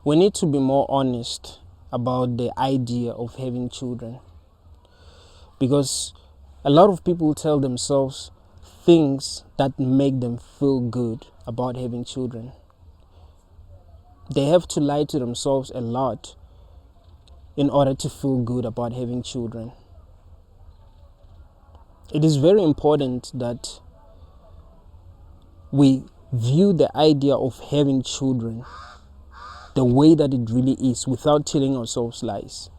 we need to be more honest about the idea of having children, because a lot of people tell themselves things that make them feel good about having children. They have to lie to themselves a lot in order to feel good about having children. It is very important that we view the idea of having children the way that it really is, without telling ourselves lies.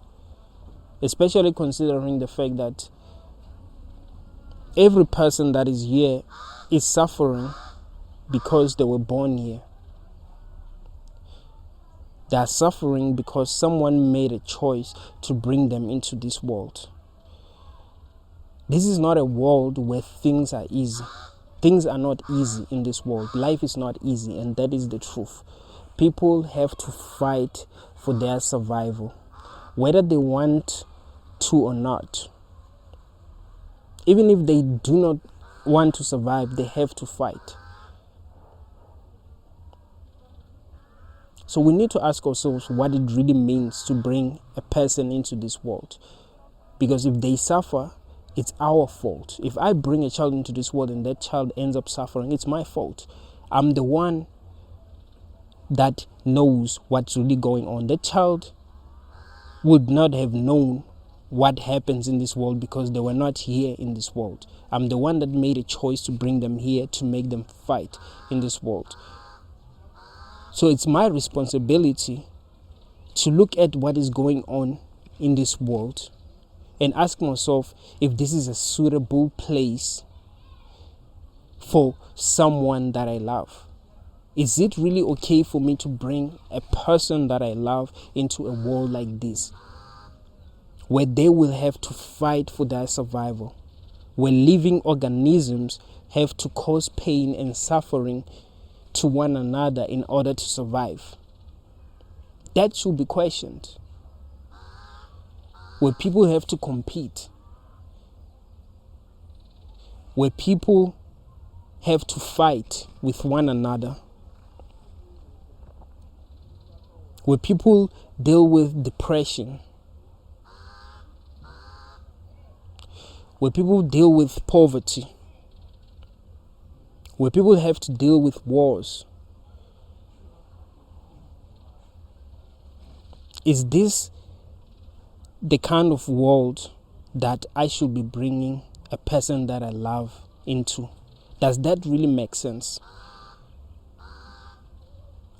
Especially considering the fact that every person that is here is suffering because they were born here. They are suffering because someone made a choice to bring them into this world. This is not a world where things are easy. Things are not easy in this world. Life is not easy, and that is the truth. People have to fight for their survival, whether they want to or not. Even if they do not want to survive, they have to fight. So we need to ask ourselves what it really means to bring a person into this world. Because if they suffer, it's our fault. If I bring a child into this world and that child ends up suffering, it's my fault. I'm the one that knows what's really going on. That child would not have known what happens in this world because they were not here in this world. I'm the one that made a choice to bring them here, to make them fight in this world. So it's my responsibility to look at what is going on in this world and ask myself if this is a suitable place for someone that I love. Is it really okay for me to bring a person that I love into a world like this, where they will have to fight for their survival, where living organisms have to cause pain and suffering to one another in order to survive? That should be questioned. Where people have to compete, where people have to fight with one another, where people deal with depression, where people deal with poverty, where people have to deal with wars. Is this the kind of world that I should be bringing a person that I love into? Does that really make sense?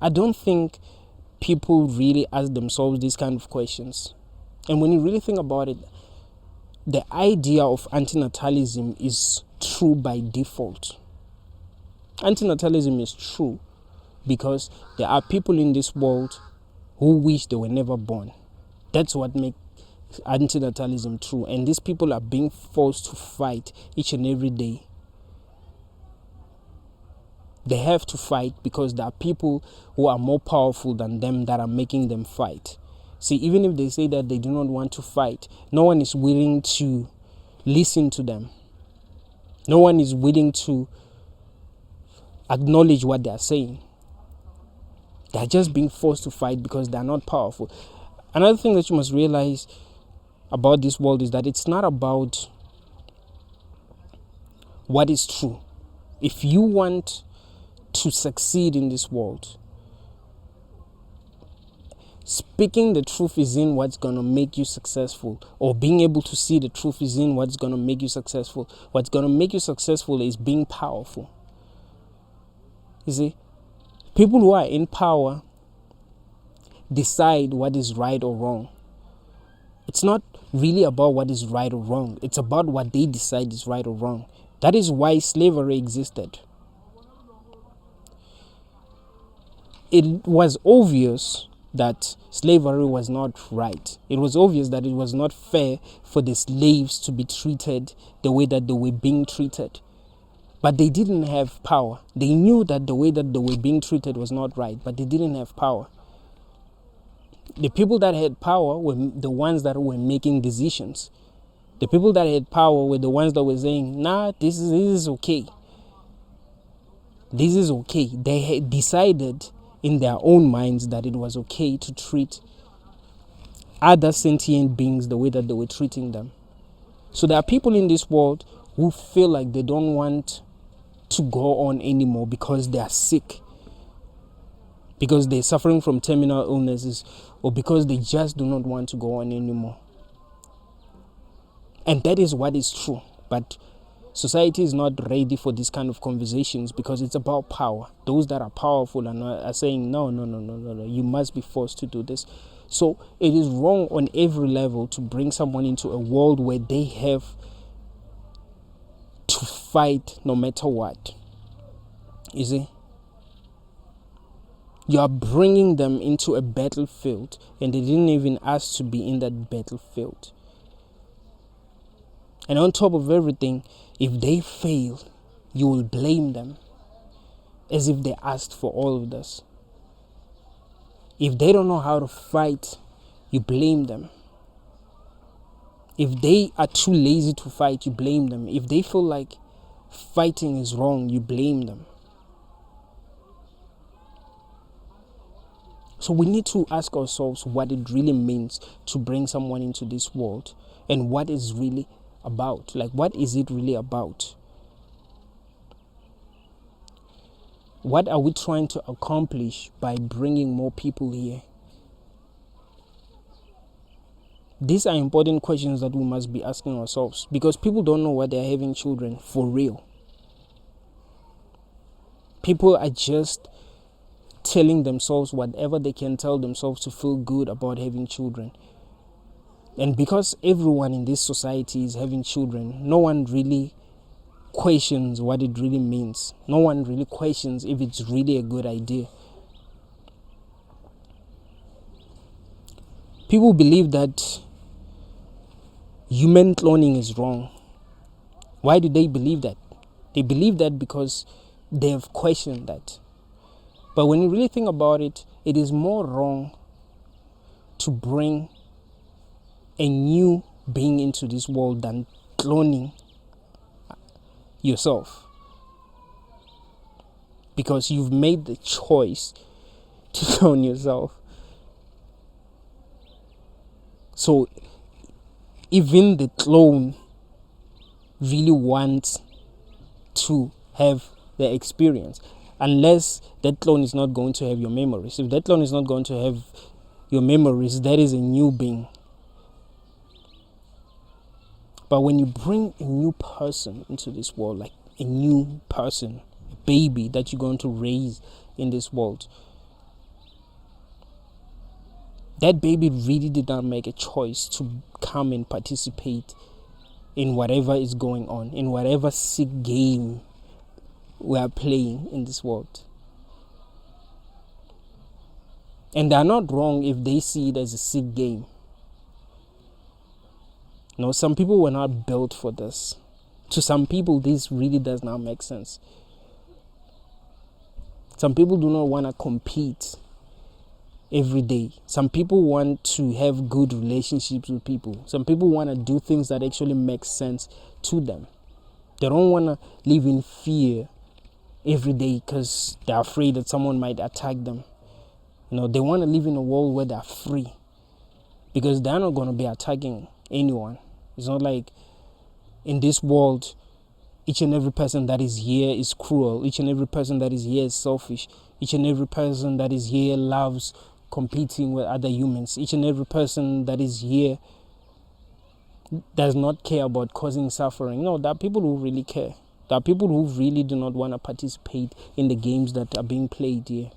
I don't think people really ask themselves these kind of questions. And when you really think about it, the idea of antinatalism is true by default. Antinatalism is true because there are people in this world who wish they were never born. That's what makes antinatalism true. And these people are being forced to fight each and every day. They have to fight because there are people who are more powerful than them that are making them fight. See, even if they say that they do not want to fight, no one is willing to listen to them. No one is willing to acknowledge what they are saying. They are just being forced to fight because they are not powerful. Another thing that you must realize about this world is that it's not about what is true. If you want to succeed in this world, speaking the truth is in what's going to make you successful, or being able to see the truth is in what's going to make you successful. What's going to make you successful is being powerful. You see, people who are in power decide what is right or wrong. It's not really about what is right or wrong. It's about what they decide is right or wrong. That is why slavery existed. It was obvious that slavery was not right. It was obvious that it was not fair for the slaves to be treated the way that they were being treated. But they didn't have power. They knew that the way that they were being treated was not right, but they didn't have power. The people that had power were the ones that were making decisions. The people that had power were the ones that were saying, nah, this is okay. This is okay. They had decided in their own minds that it was okay to treat other sentient beings the way that they were treating them. So there are people in this world who feel like they don't want to go on anymore because they are sick, because they're suffering from terminal illnesses, or because they just do not want to go on anymore. And that is what is true. But society is not ready for this kind of conversations because it's about power. Those that are powerful are saying, no, you must be forced to do this. So it is wrong on every level to bring someone into a world where they have to fight no matter what. You see? You are bringing them into a battlefield and they didn't even ask to be in that battlefield. And on top of everything, if they fail, you will blame them as if they asked for all of this. If they don't know how to fight, you blame them. If they are too lazy to fight, you blame them. If they feel like fighting is wrong, you blame them. So we need to ask ourselves what it really means to bring someone into this world and what is really about. Like, what is it really about? What are we trying to accomplish by bringing more people here? These are important questions that we must be asking ourselves because people don't know why they're having children for real. People are just telling themselves whatever they can tell themselves to feel good about having children. And because everyone in this society is having children, no one really questions what it really means. No one really questions if it's really a good idea. People believe that human cloning is wrong. Why do they believe that? They believe that because they have questioned that. But when you really think about it, it is more wrong to bring a new being into this world than cloning yourself. Because you've made the choice to clone yourself. So even the clone really wants to have the experience, unless that clone is not going to have your memories. If that clone is not going to have your memories, that is a new being. But when you bring a new person into this world, like a new person, a baby that you're going to raise in this world, that baby really did not make a choice to come and participate in whatever is going on, in whatever sick game we are playing in this world. And they are not wrong if they see it as a sick game. No, some people were not built for this. To some people, this really does not make sense. Some people do not want to compete every day. Some people want to have good relationships with people. Some people want to do things that actually make sense to them. They don't want to live in fear every day because they're afraid that someone might attack them. You know, they want to live in a world where they're free because they're not going to be attacking anyone. It's not like in this world, each and every person that is here is cruel. Each and every person that is here is selfish. Each and every person that is here loves competing with other humans. Each and every person that is here does not care about causing suffering. No, there are people who really care. There are people who really do not want to participate in the games that are being played here.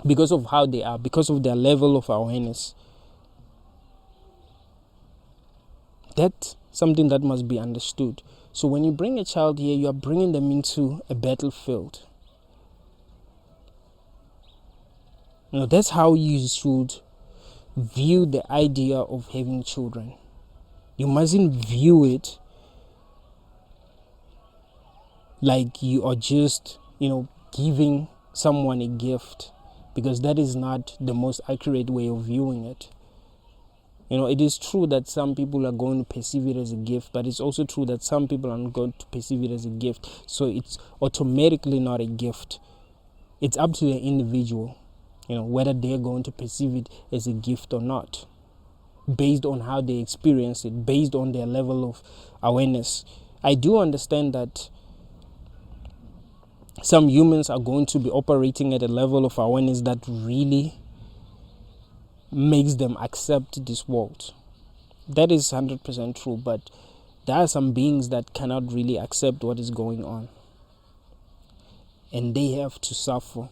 Because of how they are, because of their level of awareness. That's something that must be understood. So when you bring a child here, you are bringing them into a battlefield. Now that's how you should view the idea of having children. You mustn't view it like you are just, giving someone a gift, because that is not the most accurate way of viewing it. It is true that some people are going to perceive it as a gift, but it's also true that some people are not going to perceive it as a gift. So it's automatically not a gift. It's up to the individual, whether they're going to perceive it as a gift or not, based on how they experience it, based on their level of awareness. I do understand that some humans are going to be operating at a level of awareness that really makes them accept this world. That is 100% true, but there are some beings that cannot really accept what is going on. And they have to suffer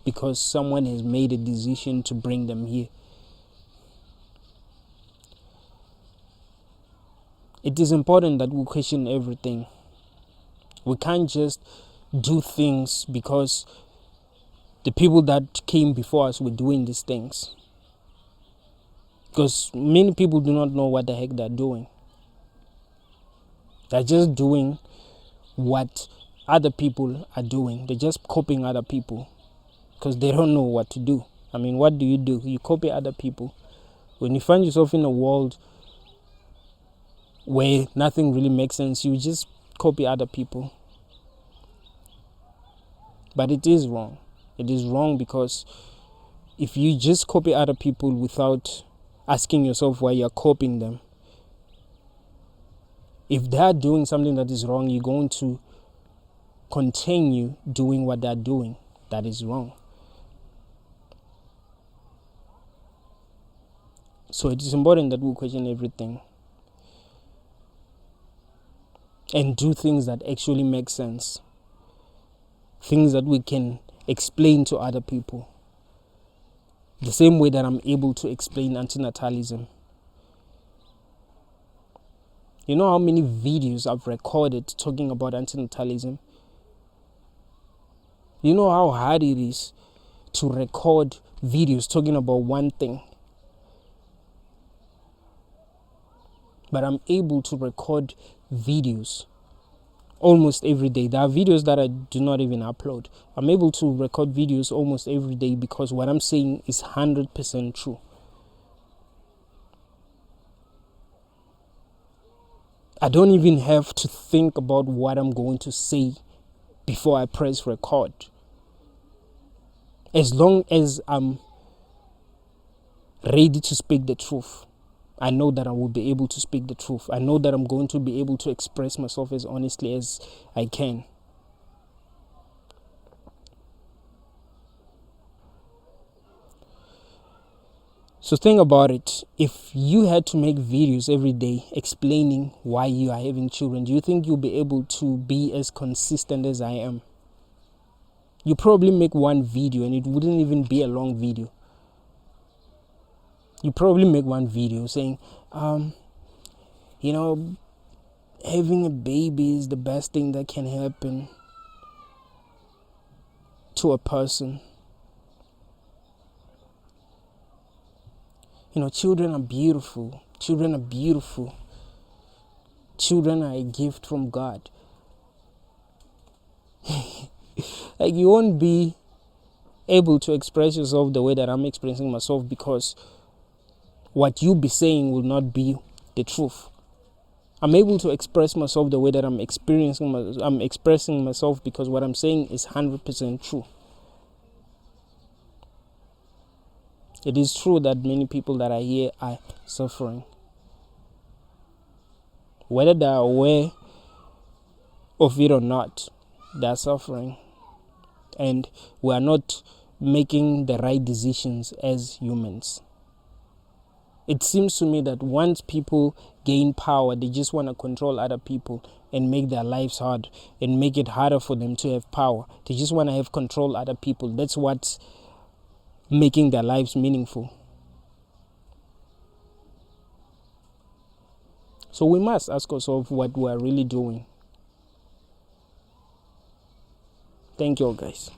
because someone has made a decision to bring them here. It is important that we question everything. We can't just do things because the people that came before us were doing these things. Because many people do not know what the heck they're doing. They're just doing what other people are doing. They're just copying other people because they don't know what to do. I mean, what do? You copy other people. When you find yourself in a world where nothing really makes sense, you just copy other people. But it is wrong. It is wrong because if you just copy other people without asking yourself why you're copying them, if they're doing something that is wrong, you're going to continue doing what they're doing. That is wrong. So it is important that we question everything and do things that actually make sense. Things that we can explain to other people. The same way that I'm able to explain antinatalism. You know how many videos I've recorded talking about antinatalism? You know how hard it is to record videos talking about one thing. But I'm able to record videos almost every day. There are videos that I do not even upload. I'm able to record videos almost every day because what I'm saying is 100% true. I don't even have to think about what I'm going to say before I press record. As long as I'm ready to speak the truth, I know that I will be able to speak the truth. I know that I'm going to be able to express myself as honestly as I can. So think about it. If you had to make videos every day explaining why you are having children, do you think you'll be able to be as consistent as I am? You probably make one video and it wouldn't even be a long video. You probably make one video saying, having a baby is the best thing that can happen to a person. Children are beautiful. Children are beautiful. Children are a gift from God. Like, you won't be able to express yourself the way that I'm expressing myself because what you be saying will not be the truth. I'm able to express myself the way that I'm expressing myself because what I'm saying is 100% true. It is true that many people that are here are suffering. Whether they are aware of it or not, they are suffering. And we are not making the right decisions as humans. It seems to me that once people gain power, they just want to control other people and make their lives hard and make it harder for them to have power. They just want to have control other people. That's what's making their lives meaningful. So we must ask ourselves what we are really doing. Thank you all, guys.